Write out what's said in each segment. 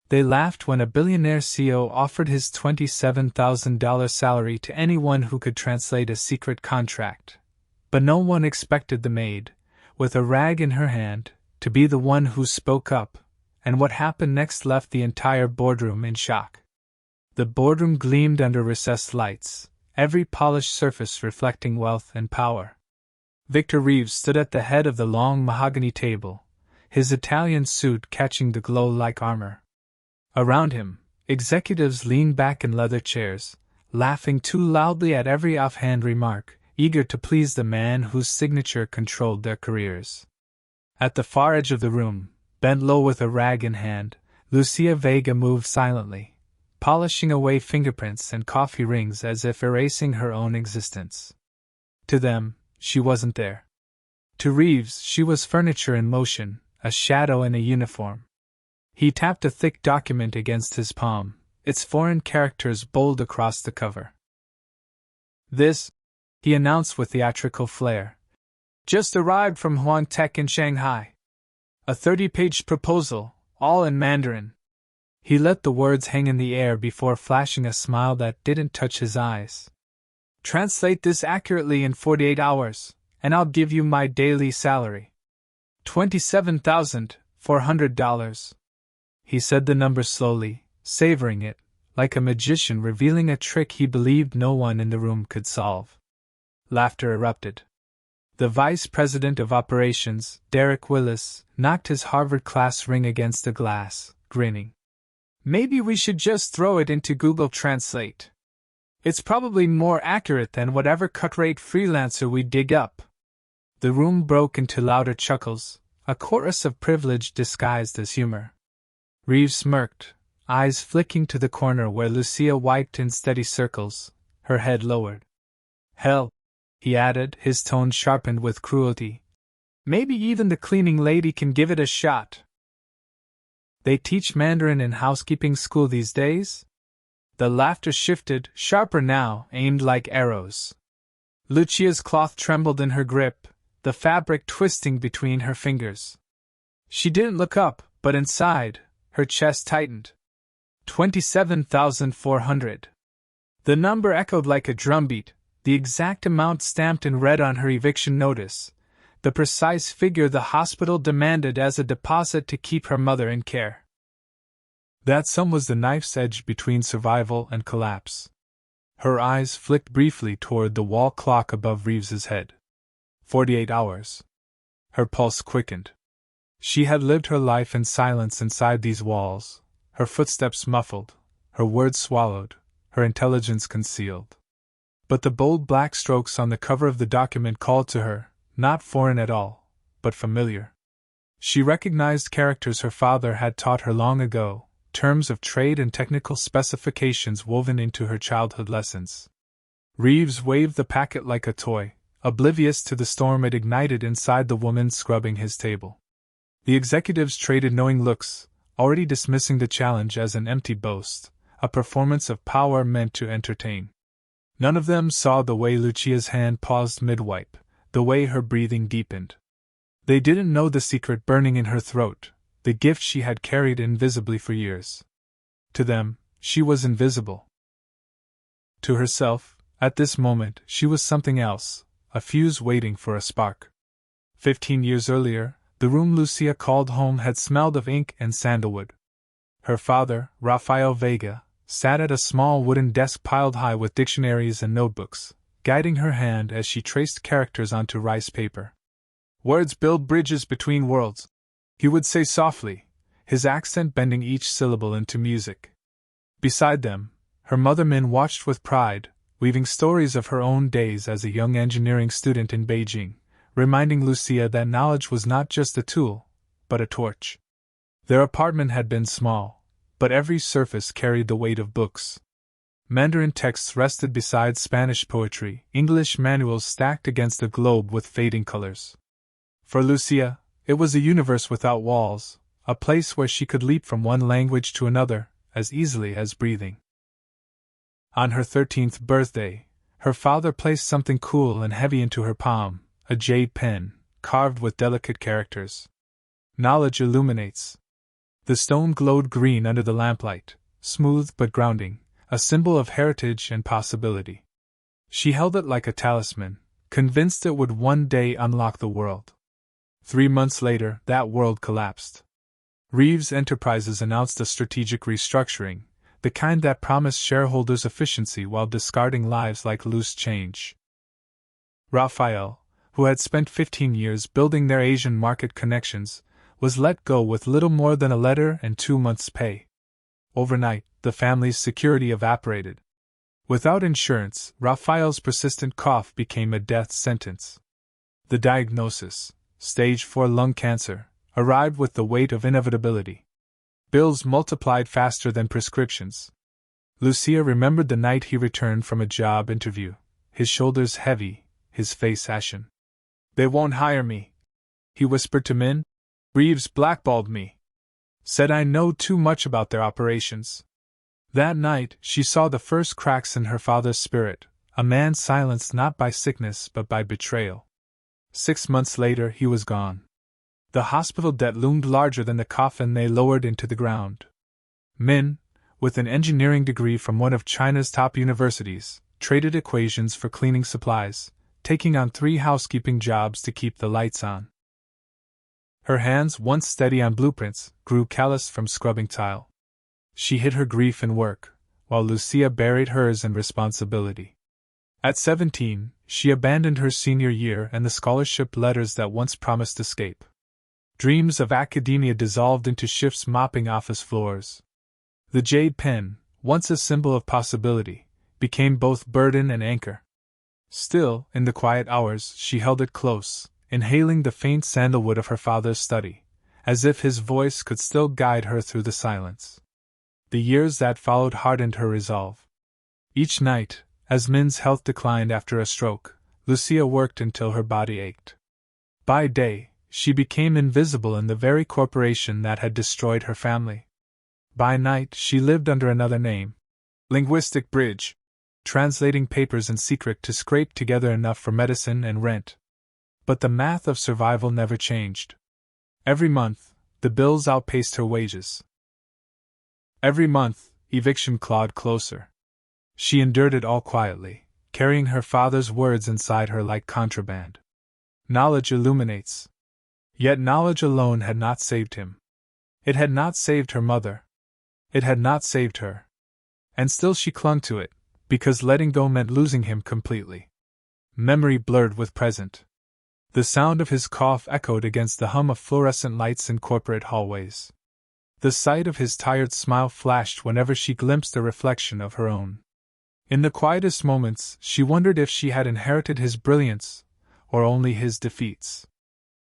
They laughed when a billionaire CEO offered his $27,000 salary to anyone who could translate a secret contract. But no one expected the maid, with a rag in her hand, to be the one who spoke up, and what happened next left the entire boardroom in shock. The boardroom gleamed under recessed lights, every polished surface reflecting wealth and power. Victor Reeves stood at the head of the long mahogany table, his Italian suit catching the glow like armor. Around him, executives leaned back in leather chairs, laughing too loudly at every offhand remark, eager to please the man whose signature controlled their careers. At the far edge of the room, bent low with a rag in hand, Lucia Vega moved silently, polishing away fingerprints and coffee rings as if erasing her own existence. To them, she wasn't there. To Reeves, she was furniture in motion, a shadow in a uniform. He tapped a thick document against his palm, its foreign characters bold across the cover. "This," he announced with theatrical flair, "just arrived from Huang Tech in Shanghai. A 30-page proposal, all in Mandarin." He let the words hang in the air before flashing a smile that didn't touch his eyes. "Translate this accurately in 48 hours, and I'll give you my daily salary. $27,400. He said the number slowly, savoring it, like a magician revealing a trick he believed no one in the room could solve. Laughter erupted. The vice president of operations, Derek Willis, knocked his Harvard class ring against the glass, grinning. "Maybe we should just throw it into Google Translate. It's probably more accurate than whatever cut-rate freelancer we dig up." The room broke into louder chuckles, a chorus of privilege disguised as humor. Reeves smirked, eyes flicking to the corner where Lucia wiped in steady circles, her head lowered. "Hell," he added, his tone sharpened with cruelty. "Maybe even the cleaning lady can give it a shot." "They teach Mandarin in housekeeping school these days?" The laughter shifted, sharper now, aimed like arrows. Lucia's cloth trembled in her grip, the fabric twisting between her fingers. She didn't look up, but inside, her chest tightened. 27,400. The number echoed like a drumbeat, the exact amount stamped in red on her eviction notice, the precise figure the hospital demanded as a deposit to keep her mother in care. That sum was the knife's edge between survival and collapse. Her eyes flicked briefly toward the wall clock above Reeves's head. 48 hours. Her pulse quickened. She had lived her life in silence inside these walls, her footsteps muffled, her words swallowed, her intelligence concealed. But the bold black strokes on the cover of the document called to her, not foreign at all, but familiar. She recognized characters her father had taught her long ago, terms of trade and technical specifications woven into her childhood lessons. Reeves waved the packet like a toy, oblivious to the storm it ignited inside the woman scrubbing his table. The executives traded knowing looks, already dismissing the challenge as an empty boast, a performance of power meant to entertain. None of them saw the way Lucia's hand paused mid-wipe, the way her breathing deepened. They didn't know the secret burning in her throat, the gift she had carried invisibly for years. To them, she was invisible. To herself, at this moment, she was something else, a fuse waiting for a spark. 15 years earlier, the room Lucia called home had smelled of ink and sandalwood. Her father, Rafael Vega, sat at a small wooden desk piled high with dictionaries and notebooks, guiding her hand as she traced characters onto rice paper. "Words build bridges between worlds," he would say softly, his accent bending each syllable into music. Beside them, her mother Min watched with pride, weaving stories of her own days as a young engineering student in Beijing, reminding Lucia that knowledge was not just a tool, but a torch. Their apartment had been small, but every surface carried the weight of books. Mandarin texts rested beside Spanish poetry, English manuals stacked against a globe with fading colors. For Lucia, it was a universe without walls, a place where she could leap from one language to another, as easily as breathing. On her 13th birthday, her father placed something cool and heavy into her palm, a jade pen, carved with delicate characters. "Knowledge illuminates." The stone glowed green under the lamplight, smooth but grounding, a symbol of heritage and possibility. She held it like a talisman, convinced it would one day unlock the world. 3 months later, that world collapsed. Reeves Enterprises announced a strategic restructuring, the kind that promised shareholders efficiency while discarding lives like loose change. Raphael, who had spent 15 years building their Asian market connections, was let go with little more than a letter and 2 months' pay. Overnight, the family's security evaporated. Without insurance, Raphael's persistent cough became a death sentence. The diagnosis, stage 4 lung cancer, arrived with the weight of inevitability. Bills multiplied faster than prescriptions. Lucia remembered the night he returned from a job interview, his shoulders heavy, his face ashen. "They won't hire me," he whispered to Min. "Reeves blackballed me. Said I know too much about their operations." That night, she saw the first cracks in her father's spirit, a man silenced not by sickness but by betrayal. 6 months later, he was gone. The hospital debt loomed larger than the coffin they lowered into the ground. Min, with an engineering degree from one of China's top universities, traded equations for cleaning supplies, taking on 3 housekeeping jobs to keep the lights on. Her hands, once steady on blueprints, grew callous from scrubbing tile. She hid her grief in work, while Lucia buried hers in responsibility. At 17, she abandoned her senior year and the scholarship letters that once promised escape. Dreams of academia dissolved into shifts mopping office floors. The jade pen, once a symbol of possibility, became both burden and anchor. Still, in the quiet hours, she held it close, inhaling the faint sandalwood of her father's study, as if his voice could still guide her through the silence. The years that followed hardened her resolve. Each night, as Min's health declined after a stroke, Lucia worked until her body ached. By day, she became invisible in the very corporation that had destroyed her family. By night, she lived under another name, Linguistic Bridge, translating papers in secret to scrape together enough for medicine and rent. But the math of survival never changed. Every month, the bills outpaced her wages. Every month, eviction clawed closer. She endured it all quietly, carrying her father's words inside her like contraband. Knowledge illuminates. Yet knowledge alone had not saved him. It had not saved her mother. It had not saved her. And still she clung to it, because letting go meant losing him completely. Memory blurred with present. The sound of his cough echoed against the hum of fluorescent lights in corporate hallways. The sight of his tired smile flashed whenever she glimpsed a reflection of her own. In the quietest moments, she wondered if she had inherited his brilliance, or only his defeats.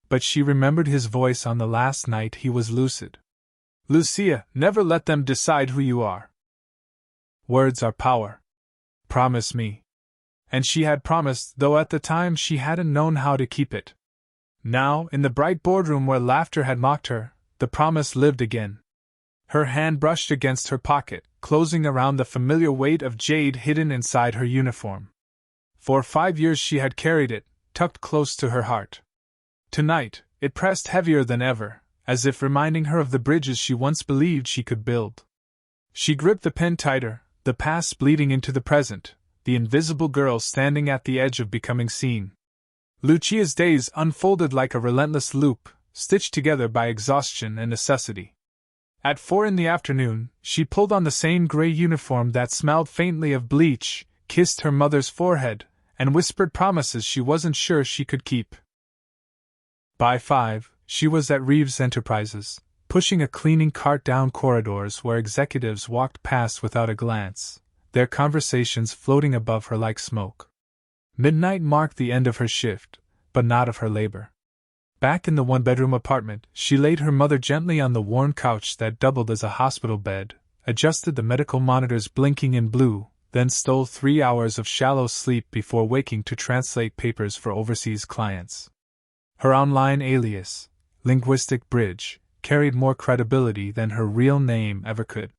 But she remembered his voice on the last night he was lucid. "Lucia, never let them decide who you are. Words are power. Promise me." And she had promised, though at the time she hadn't known how to keep it. Now, in the bright boardroom where laughter had mocked her, the promise lived again. Her hand brushed against her pocket, closing around the familiar weight of jade hidden inside her uniform. For 5 years she had carried it, tucked close to her heart. Tonight, it pressed heavier than ever, as if reminding her of the bridges she once believed she could build. She gripped the pen tighter, the past bleeding into the present, the invisible girl standing at the edge of becoming seen. Lucia's days unfolded like a relentless loop, stitched together by exhaustion and necessity. At 4 in the afternoon, she pulled on the same gray uniform that smelled faintly of bleach, kissed her mother's forehead, and whispered promises she wasn't sure she could keep. By 5, she was at Reeves Enterprises, pushing a cleaning cart down corridors where executives walked past without a glance, their conversations floating above her like smoke. Midnight marked the end of her shift, but not of her labor. Back in the one-bedroom apartment, she laid her mother gently on the worn couch that doubled as a hospital bed, adjusted the medical monitors blinking in blue, then stole 3 hours of shallow sleep before waking to translate papers for overseas clients. Her online alias, Linguistic Bridge, carried more credibility than her real name ever could.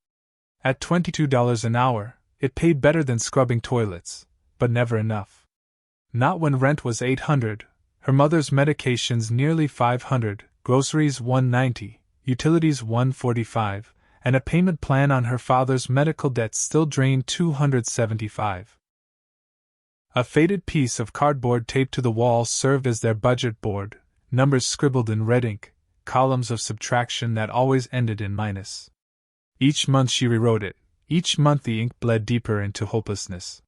At $22 an hour, it paid better than scrubbing toilets, but never enough. Not when rent was $800, her mother's medications nearly $500, groceries $190, utilities $145, and a payment plan on her father's medical debt still drained $275. A faded piece of cardboard taped to the wall served as their budget board, numbers scribbled in red ink, columns of subtraction that always ended in minus. Each month she rewrote it, each month the ink bled deeper into hopelessness.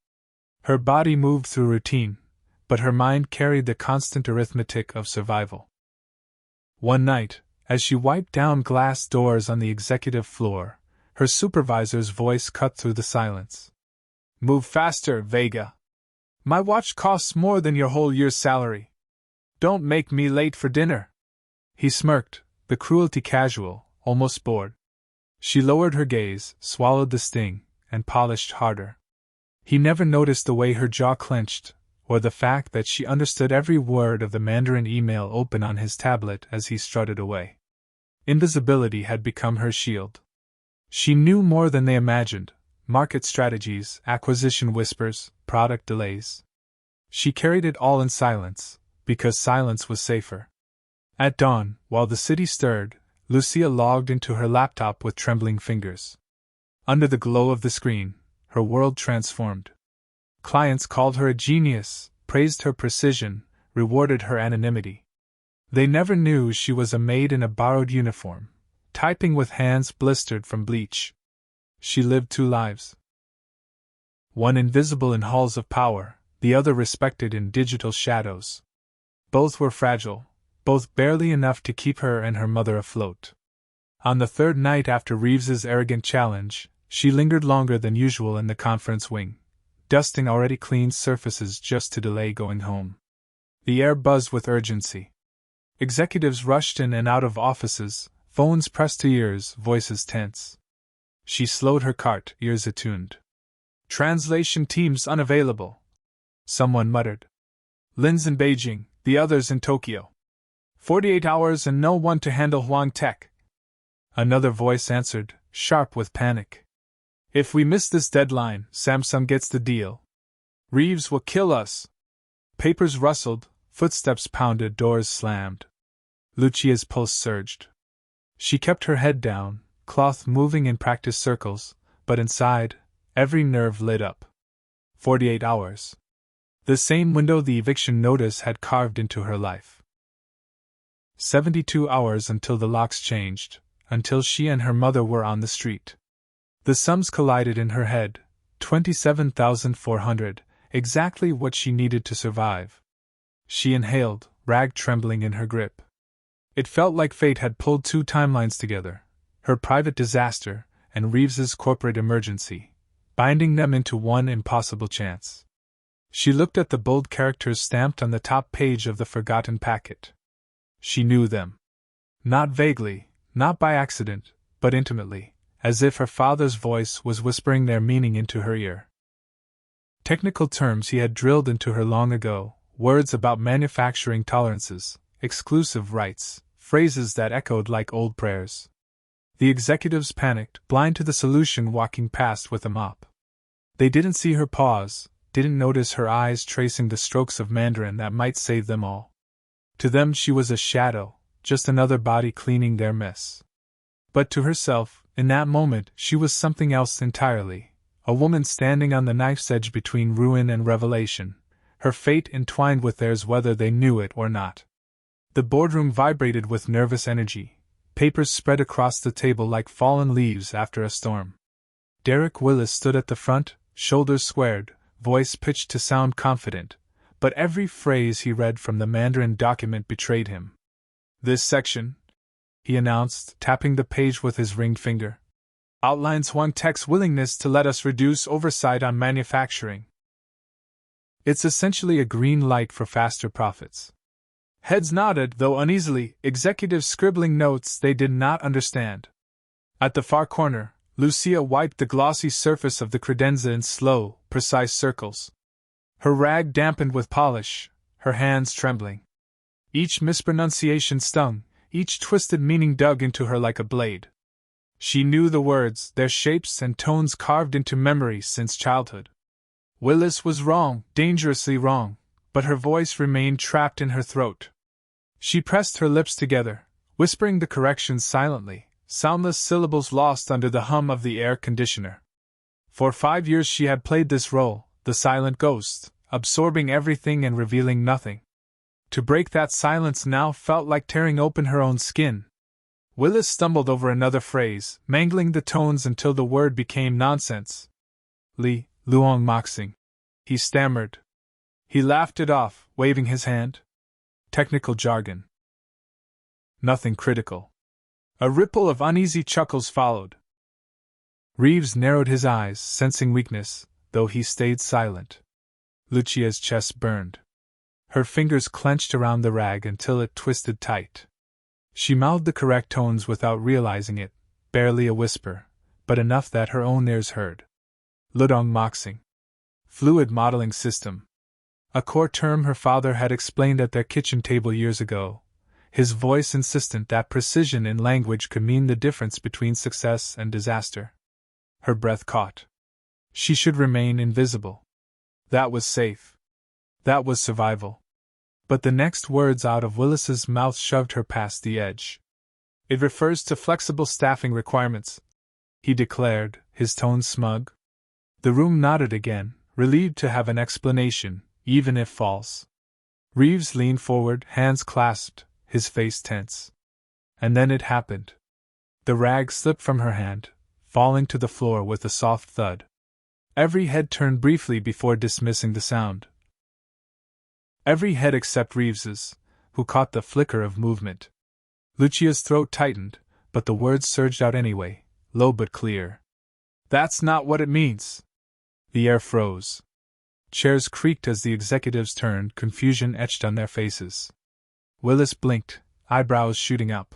Her body moved through routine, but her mind carried the constant arithmetic of survival. One night, as she wiped down glass doors on the executive floor, her supervisor's voice cut through the silence. "Move faster, Vega. My watch costs more than your whole year's salary. Don't make me late for dinner." He smirked, the cruelty casual, almost bored. She lowered her gaze, swallowed the sting, and polished harder. He never noticed the way her jaw clenched, or the fact that she understood every word of the Mandarin email open on his tablet as he strutted away. Invisibility had become her shield. She knew more than they imagined: market strategies, acquisition whispers, product delays. She carried it all in silence, because silence was safer. At dawn, while the city stirred, Lucia logged into her laptop with trembling fingers. Under the glow of the screen, her world transformed. Clients called her a genius, praised her precision, rewarded her anonymity. They never knew she was a maid in a borrowed uniform, typing with hands blistered from bleach. She lived two lives. One invisible in halls of power, the other respected in digital shadows. Both were fragile, both barely enough to keep her and her mother afloat. On the third night after Reeves's arrogant challenge, she lingered longer than usual in the conference wing, dusting already cleaned surfaces just to delay going home. The air buzzed with urgency. Executives rushed in and out of offices, phones pressed to ears, voices tense. She slowed her cart, ears attuned. "Translation teams unavailable," someone muttered. "Lin's in Beijing, the others in Tokyo. 48 hours and no one to handle Huang Tech." Another voice answered, sharp with panic. "If we miss this deadline, Samsung gets the deal. Reeves will kill us." Papers rustled, footsteps pounded, doors slammed. Lucia's pulse surged. She kept her head down, cloth moving in practice circles, but inside, every nerve lit up. 48 hours. The same window the eviction notice had carved into her life. 72 hours until the locks changed, until she and her mother were on the street. The sums collided in her head: 27,400, exactly what she needed to survive. She inhaled, rag trembling in her grip. It felt like fate had pulled two timelines together, her private disaster and Reeves's corporate emergency, binding them into one impossible chance. She looked at the bold characters stamped on the top page of the forgotten packet. She knew them. Not vaguely, not by accident, but intimately, as if her father's voice was whispering their meaning into her ear. Technical terms he had drilled into her long ago, words about manufacturing tolerances, exclusive rights, phrases that echoed like old prayers. The executives panicked, blind to the solution, walking past with a mop. They didn't see her pause, didn't notice her eyes tracing the strokes of Mandarin that might save them all. To them she was a shadow, just another body cleaning their mess. But to herself, in that moment, she was something else entirely, a woman standing on the knife's edge between ruin and revelation, her fate entwined with theirs whether they knew it or not. The boardroom vibrated with nervous energy, papers spread across the table like fallen leaves after a storm. Derek Willis stood at the front, shoulders squared, voice pitched to sound confident, but every phrase he read from the Mandarin document betrayed him. "This section," he announced, tapping the page with his ringed finger, "outlines Huang Tech's willingness to let us reduce oversight on manufacturing. It's essentially a green light for faster profits." Heads nodded, though uneasily, executives scribbling notes they did not understand. At the far corner, Lucia wiped the glossy surface of the credenza in slow, precise circles. Her rag dampened with polish, her hands trembling. Each mispronunciation stung, each twisted meaning dug into her like a blade. She knew the words, their shapes and tones carved into memory since childhood. Willis was wrong, dangerously wrong, but her voice remained trapped in her throat. She pressed her lips together, whispering the corrections silently, soundless syllables lost under the hum of the air conditioner. For 5 years she had played this role, the silent ghost, absorbing everything and revealing nothing. To break that silence now felt like tearing open her own skin. Willis stumbled over another phrase, mangling the tones until the word became nonsense. Luong Moxing, he stammered. He laughed it off, waving his hand. Technical jargon. Nothing critical. A ripple of uneasy chuckles followed. Reeves narrowed his eyes, sensing weakness, though he stayed silent. Lucia's chest burned. Her fingers clenched around the rag until it twisted tight. She mouthed the correct tones without realizing it, barely a whisper, but enough that her own ears heard. Ludong Moxing. Fluid modeling system. A core term her father had explained at their kitchen table years ago, his voice insistent that precision in language could mean the difference between success and disaster. Her breath caught. She should remain invisible. That was safe. That was survival. But the next words out of Willis's mouth shoved her past the edge. It refers to flexible staffing requirements, he declared, his tone smug. The room nodded again, relieved to have an explanation, even if false. Reeves leaned forward, hands clasped, his face tense. And then it happened. The rag slipped from her hand, falling to the floor with a soft thud. Every head turned briefly before dismissing the sound. Every head except Reeves's, who caught the flicker of movement. Lucia's throat tightened, but the words surged out anyway, low but clear. That's not what it means. The air froze. Chairs creaked as the executives turned, confusion etched on their faces. Willis blinked, eyebrows shooting up.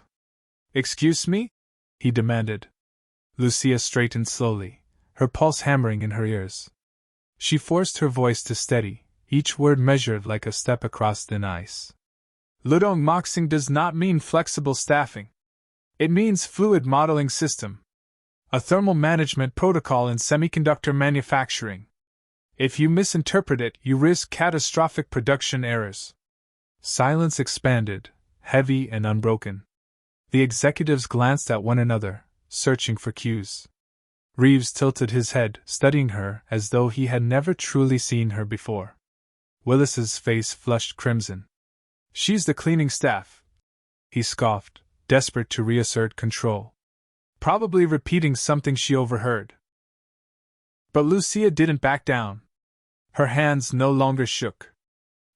Excuse me? He demanded. Lucia straightened slowly, her pulse hammering in her ears. She forced her voice to steady, each word measured like a step across thin ice. Ludong Moxing does not mean flexible staffing. It means fluid modeling system. A thermal management protocol in semiconductor manufacturing. If you misinterpret it, you risk catastrophic production errors. Silence expanded, heavy and unbroken. The executives glanced at one another, searching for cues. Reeves tilted his head, studying her as though he had never truly seen her before. Willis's face flushed crimson. She's the cleaning staff, he scoffed, desperate to reassert control. Probably repeating something she overheard. But Lucia didn't back down. Her hands no longer shook.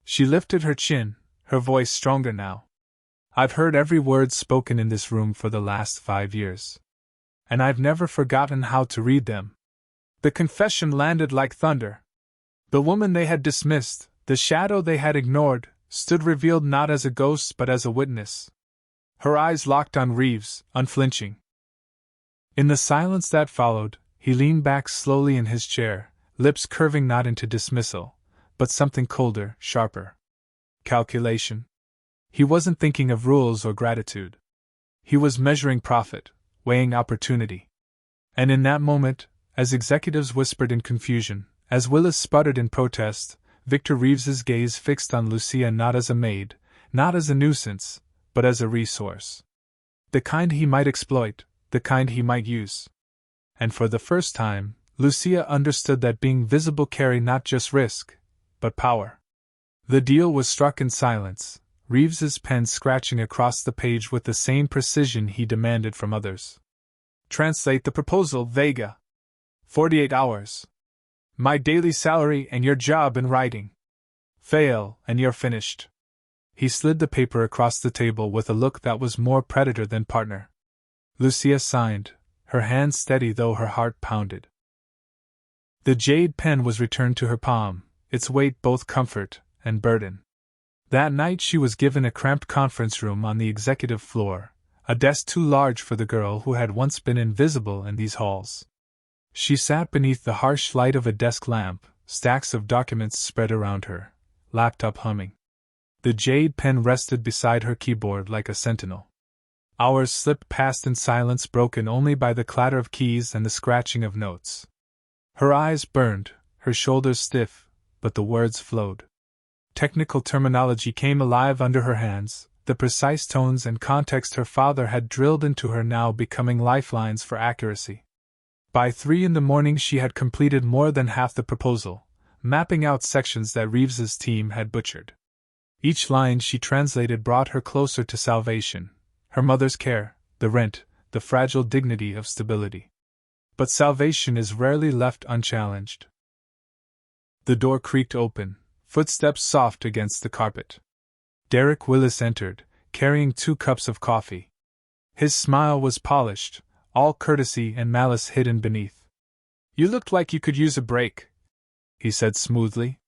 She lifted her chin, her voice stronger now. I've heard every word spoken in this room for the last 5 years. And I've never forgotten how to read them. The confession landed like thunder. The woman they had dismissed, the shadow they had ignored, stood revealed not as a ghost but as a witness. Her eyes locked on Reeves, unflinching. In the silence that followed, he leaned back slowly in his chair, lips curving not into dismissal, but something colder, sharper. Calculation. He wasn't thinking of rules or gratitude. He was measuring profit, weighing opportunity. And in that moment, as executives whispered in confusion, as Willis sputtered in protest, Victor Reeves's gaze fixed on Lucia not as a maid, not as a nuisance, but as a resource. The kind he might exploit, the kind he might use. And for the first time, Lucia understood that being visible carried not just risk, but power. The deal was struck in silence, Reeves's pen scratching across the page with the same precision he demanded from others. Translate the proposal, Vega. 48 hours. My daily salary and your job in writing. Fail, and you're finished. He slid the paper across the table with a look that was more predator than partner. Lucia signed, her hand steady though her heart pounded. The jade pen was returned to her palm, its weight both comfort and burden. That night she was given a cramped conference room on the executive floor, a desk too large for the girl who had once been invisible in these halls. She sat beneath the harsh light of a desk lamp, stacks of documents spread around her, laptop humming. The jade pen rested beside her keyboard like a sentinel. Hours slipped past in silence, broken only by the clatter of keys and the scratching of notes. Her eyes burned, her shoulders stiff, but the words flowed. Technical terminology came alive under her hands, the precise tones and context her father had drilled into her now becoming lifelines for accuracy. By 3 in the morning she had completed more than half the proposal, mapping out sections that Reeves's team had butchered. Each line she translated brought her closer to salvation, her mother's care, the rent, the fragile dignity of stability. But salvation is rarely left unchallenged. The door creaked open, footsteps soft against the carpet. Derek Willis entered, carrying 2 cups of coffee. His smile was polished, all courtesy and malice hidden beneath. "You looked like you could use a break," he said smoothly.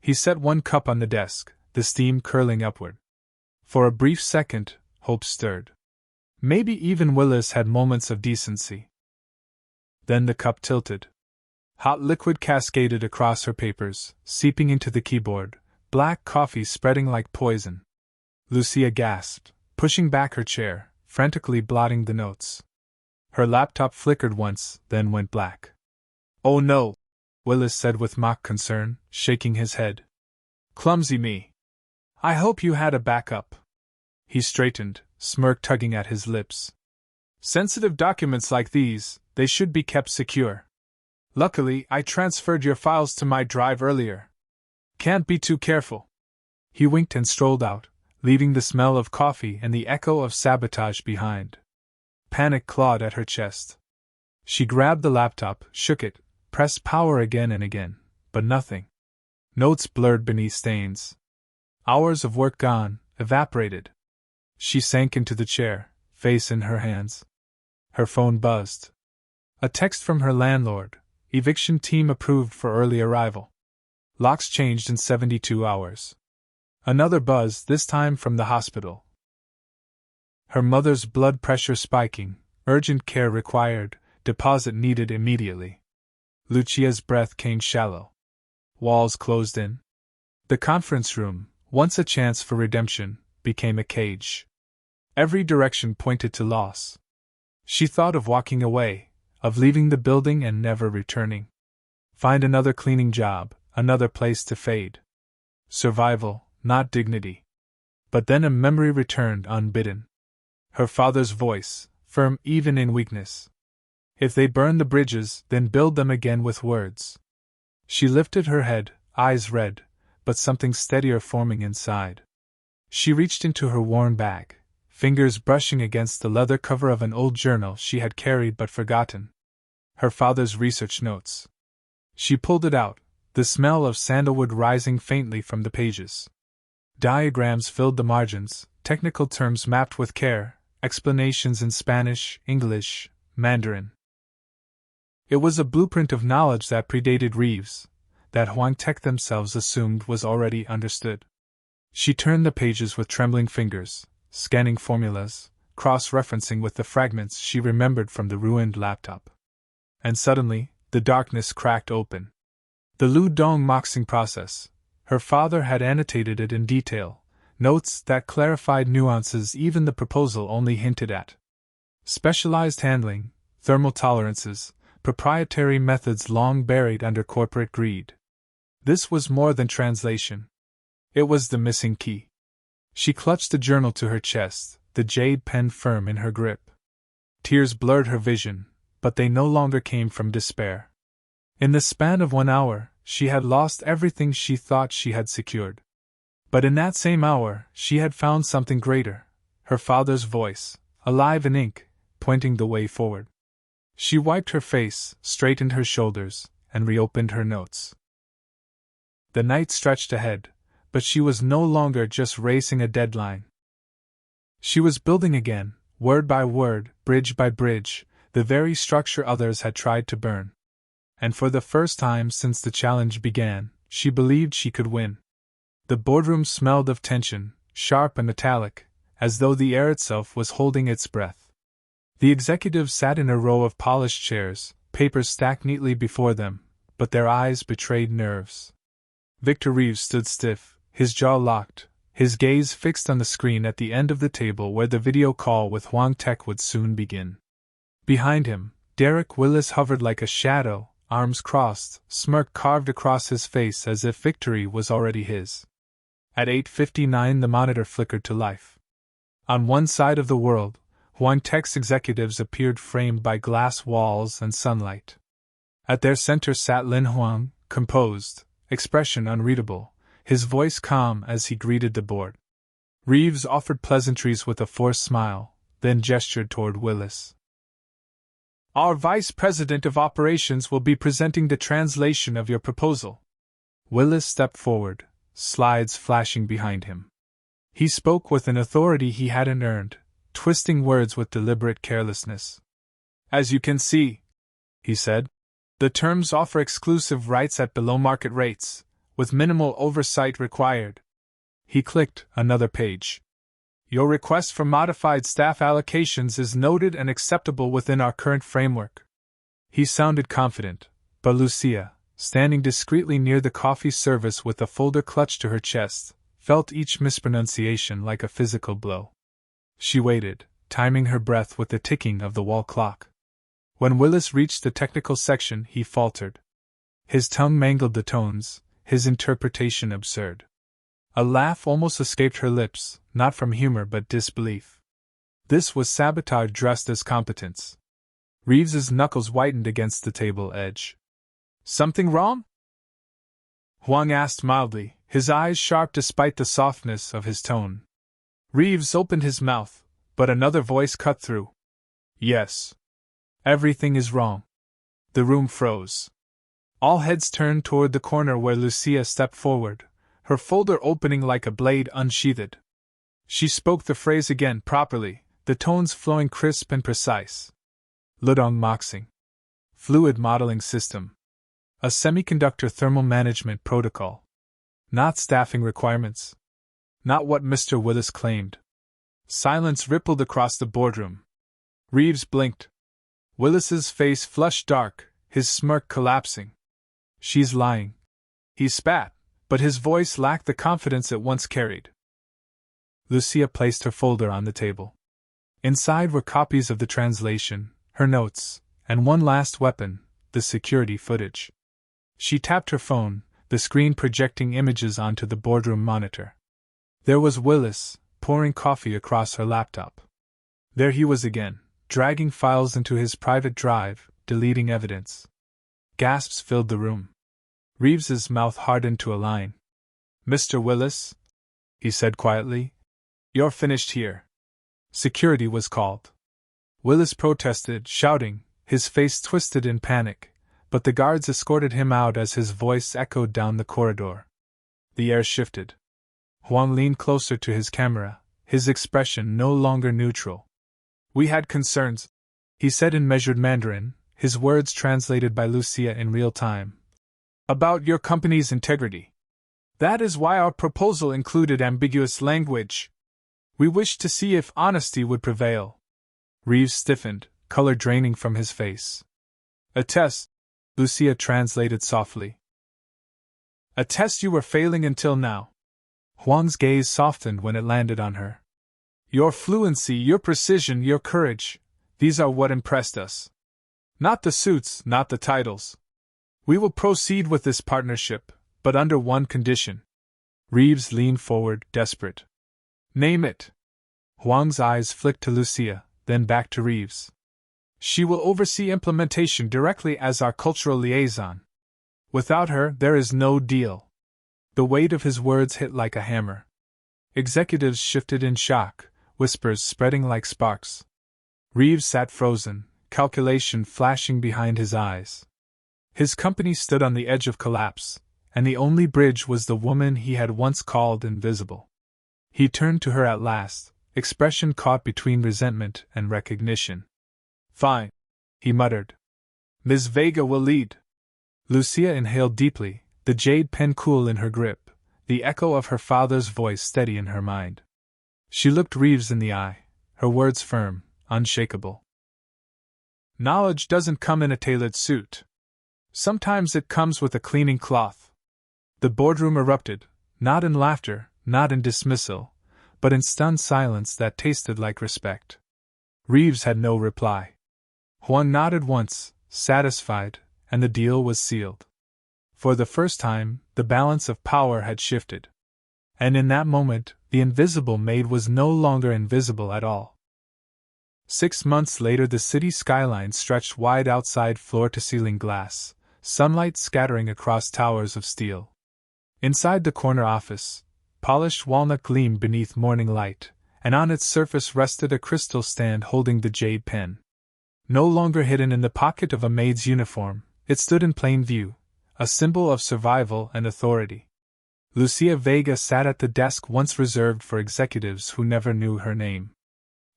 He set 1 cup on the desk, the steam curling upward. For a brief second, hope stirred. Maybe even Willis had moments of decency. Then the cup tilted. Hot liquid cascaded across her papers, seeping into the keyboard, black coffee spreading like poison. Lucia gasped, pushing back her chair, frantically blotting the notes. Her laptop flickered once, then went black. "Oh no," Willis said with mock concern, shaking his head. "Clumsy me. I hope you had a backup." He straightened, smirk tugging at his lips. "Sensitive documents like these, they should be kept secure. Luckily, I transferred your files to my drive earlier. Can't be too careful." He winked and strolled out, leaving the smell of coffee and the echo of sabotage behind. Panic clawed at her chest. She grabbed the laptop, shook it, pressed power again and again, but nothing. Notes blurred beneath stains. Hours of work gone, evaporated. She sank into the chair, face in her hands. Her phone buzzed. A text from her landlord: eviction team approved for early arrival. Locks changed in 72 hours. Another buzz, this time from the hospital. Her mother's blood pressure spiking, urgent care required, deposit needed immediately. Lucia's breath came shallow. Walls closed in. The conference room, once a chance for redemption, became a cage. Every direction pointed to loss. She thought of walking away, of leaving the building and never returning. Find another cleaning job, another place to fade. Survival, not dignity. But then a memory returned unbidden. Her father's voice, firm even in weakness. If they burn the bridges, then build them again with words. She lifted her head, eyes red, but something steadier forming inside. She reached into her worn bag, fingers brushing against the leather cover of an old journal she had carried but forgotten. Her father's research notes. She pulled it out, the smell of sandalwood rising faintly from the pages. Diagrams filled the margins, technical terms mapped with care, explanations in Spanish, English, Mandarin. It was a blueprint of knowledge that predated Reeves, that Huang Tech themselves assumed was already understood. She turned the pages with trembling fingers, scanning formulas, cross-referencing with the fragments she remembered from the ruined laptop. And suddenly, the darkness cracked open. The Lu Dong moxing process. Her father had annotated it in detail, notes that clarified nuances even the proposal only hinted at. Specialized handling, thermal tolerances, proprietary methods long buried under corporate greed. This was more than translation. It was the missing key. She clutched the journal to her chest, the jade pen firm in her grip. Tears blurred her vision, but they no longer came from despair. In the span of 1 hour, she had lost everything she thought she had secured. But in that same hour, she had found something greater, her father's voice, alive in ink, pointing the way forward. She wiped her face, straightened her shoulders, and reopened her notes. The night stretched ahead, but she was no longer just racing a deadline. She was building again, word by word, bridge by bridge, the very structure others had tried to burn. And for the first time since the challenge began, she believed she could win. The boardroom smelled of tension, sharp and metallic, as though the air itself was holding its breath. The executives sat in a row of polished chairs, papers stacked neatly before them, but their eyes betrayed nerves. Victor Reeves stood stiff, his jaw locked, his gaze fixed on the screen at the end of the table where the video call with Huang Tech would soon begin. Behind him, Derek Willis hovered like a shadow, arms crossed, smirk carved across his face as if victory was already his. At 8:59 the monitor flickered to life. On one side of the world, Huang Tech's executives appeared framed by glass walls and sunlight. At their center sat Lin Huang, composed, expression unreadable, his voice calm as he greeted the board. Reeves offered pleasantries with a forced smile, then gestured toward Willis. Our Vice President of Operations will be presenting the translation of your proposal. Willis stepped forward, slides flashing behind him. He spoke with an authority he hadn't earned, twisting words with deliberate carelessness. As you can see, he said, the terms offer exclusive rights at below-market rates, with minimal oversight required. He clicked another page. Your request for modified staff allocations is noted and acceptable within our current framework. He sounded confident, but Lucia, standing discreetly near the coffee service with a folder clutched to her chest, felt each mispronunciation like a physical blow. She waited, timing her breath with the ticking of the wall clock. When Willis reached the technical section, he faltered. His tongue mangled the tones, his interpretation absurd. A laugh almost escaped her lips, not from humor but disbelief. This was sabotage dressed as competence. Reeves's knuckles whitened against the table edge. Something wrong? Huang asked mildly, his eyes sharp despite the softness of his tone. Reeves opened his mouth, but another voice cut through. Yes. Everything is wrong. The room froze. All heads turned toward the corner where Lucia stepped forward, her folder opening like a blade unsheathed. She spoke the phrase again properly, the tones flowing crisp and precise. Ludong Moxing. Fluid modeling system. A semiconductor thermal management protocol. Not staffing requirements. Not what Mr. Willis claimed. Silence rippled across the boardroom. Reeves blinked. Willis's face flushed dark, his smirk collapsing. She's lying. He spat, but his voice lacked the confidence it once carried. Lucia placed her folder on the table. Inside were copies of the translation, her notes, and one last weapon, the security footage. She tapped her phone, the screen projecting images onto the boardroom monitor. There was Willis, pouring coffee across her laptop. There he was again, dragging files into his private drive, deleting evidence. Gasps filled the room. Reeves's mouth hardened to a line. Mr. Willis, he said quietly, you're finished here. Security was called. Willis protested, shouting, his face twisted in panic, but the guards escorted him out as his voice echoed down the corridor. The air shifted. Huang leaned closer to his camera, his expression no longer neutral. We had concerns, he said in measured Mandarin, his words translated by Lucia in real time. About your company's integrity. That is why our proposal included ambiguous language. We wished to see if honesty would prevail. Reeves stiffened, color draining from his face. A test, Lucia translated softly. A test you were failing until now. Huang's gaze softened when it landed on her. Your fluency, your precision, your courage, these are what impressed us. Not the suits, not the titles. We will proceed with this partnership, but under one condition. Reeves leaned forward, desperate. Name it. Huang's eyes flicked to Lucia, then back to Reeves. She will oversee implementation directly as our cultural liaison. Without her, there is no deal. The weight of his words hit like a hammer. Executives shifted in shock, whispers spreading like sparks. Reeves sat frozen, calculation flashing behind his eyes. His company stood on the edge of collapse, and the only bridge was the woman he had once called invisible. He turned to her at last, expression caught between resentment and recognition. Fine, he muttered. Ms. Vega will lead. Lucia inhaled deeply, the jade pen cool in her grip, the echo of her father's voice steady in her mind. She looked Reeves in the eye, her words firm, unshakable. Knowledge doesn't come in a tailored suit. Sometimes it comes with a cleaning cloth. The boardroom erupted, not in laughter, not in dismissal, but in stunned silence that tasted like respect. Reeves had no reply. Huang nodded once, satisfied, and the deal was sealed. For the first time, the balance of power had shifted. And in that moment, the invisible maid was no longer invisible at all. 6 months later, the city skyline stretched wide outside floor-to-ceiling glass, sunlight scattering across towers of steel. Inside the corner office, polished walnut gleamed beneath morning light, and on its surface rested a crystal stand holding the jade pen. No longer hidden in the pocket of a maid's uniform, it stood in plain view, a symbol of survival and authority. Lucia Vega sat at the desk once reserved for executives who never knew her name.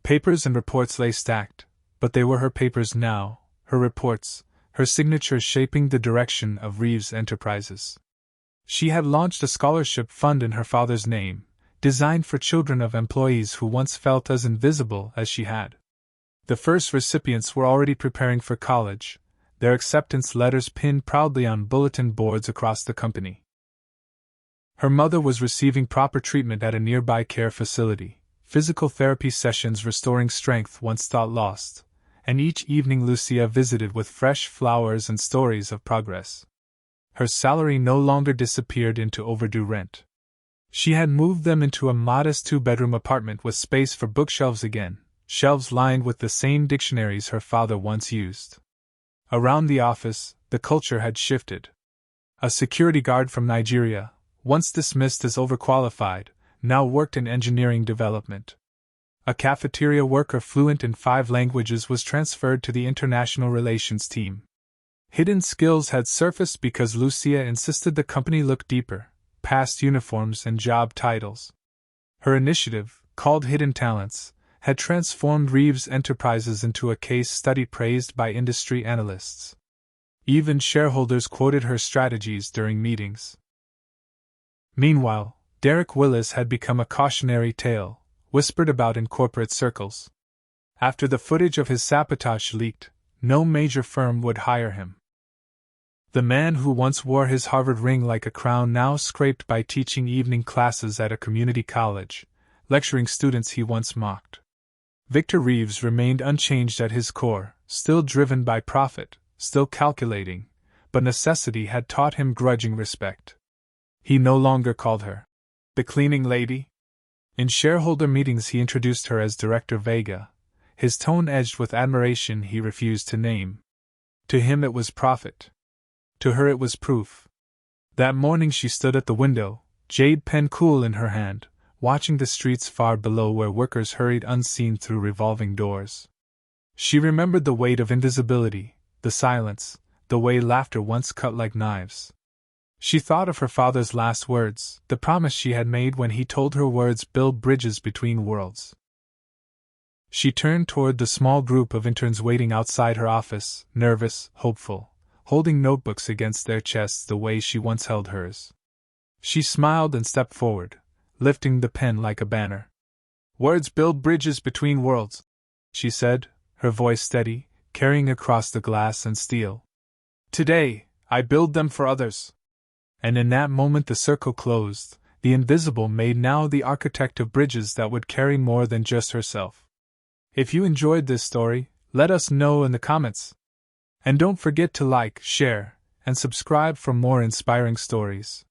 Papers and reports lay stacked, but they were her papers now, her reports, her signatures shaping the direction of Reeves Enterprises. She had launched a scholarship fund in her father's name, designed for children of employees who once felt as invisible as she had. The first recipients were already preparing for college, their acceptance letters pinned proudly on bulletin boards across the company. Her mother was receiving proper treatment at a nearby care facility, physical therapy sessions restoring strength once thought lost, and each evening Lucia visited with fresh flowers and stories of progress. Her salary no longer disappeared into overdue rent. She had moved them into a modest 2-bedroom apartment with space for bookshelves again, shelves lined with the same dictionaries her father once used. Around the office, the culture had shifted. A security guard from Nigeria, once dismissed as overqualified, now worked in engineering development. A cafeteria worker fluent in 5 languages was transferred to the international relations team. Hidden skills had surfaced because Lucia insisted the company look deeper, past uniforms and job titles. Her initiative, called Hidden Talents, had transformed Reeves Enterprises into a case study praised by industry analysts. Even shareholders quoted her strategies during meetings. Meanwhile, Derek Willis had become a cautionary tale, whispered about in corporate circles. After the footage of his sabotage leaked, no major firm would hire him. The man who once wore his Harvard ring like a crown now scraped by teaching evening classes at a community college, lecturing students he once mocked. Victor Reeves remained unchanged at his core, still driven by profit, still calculating, but necessity had taught him grudging respect. He no longer called her the cleaning lady. In shareholder meetings he introduced her as Director Vega, his tone edged with admiration he refused to name. To him it was profit. To her it was proof. That morning she stood at the window, jade pen cool in her hand, watching the streets far below where workers hurried unseen through revolving doors. She remembered the weight of invisibility, the silence, the way laughter once cut like knives. She thought of her father's last words, the promise she had made when he told her words build bridges between worlds. She turned toward the small group of interns waiting outside her office, nervous, hopeful, holding notebooks against their chests the way she once held hers. She smiled and stepped forward, lifting the pen like a banner. "Words build bridges between worlds," she said, her voice steady, carrying across the glass and steel. "Today, I build them for others." And in that moment the circle closed, the invisible maid now the architect of bridges that would carry more than just herself. If you enjoyed this story, let us know in the comments. And don't forget to like, share, and subscribe for more inspiring stories.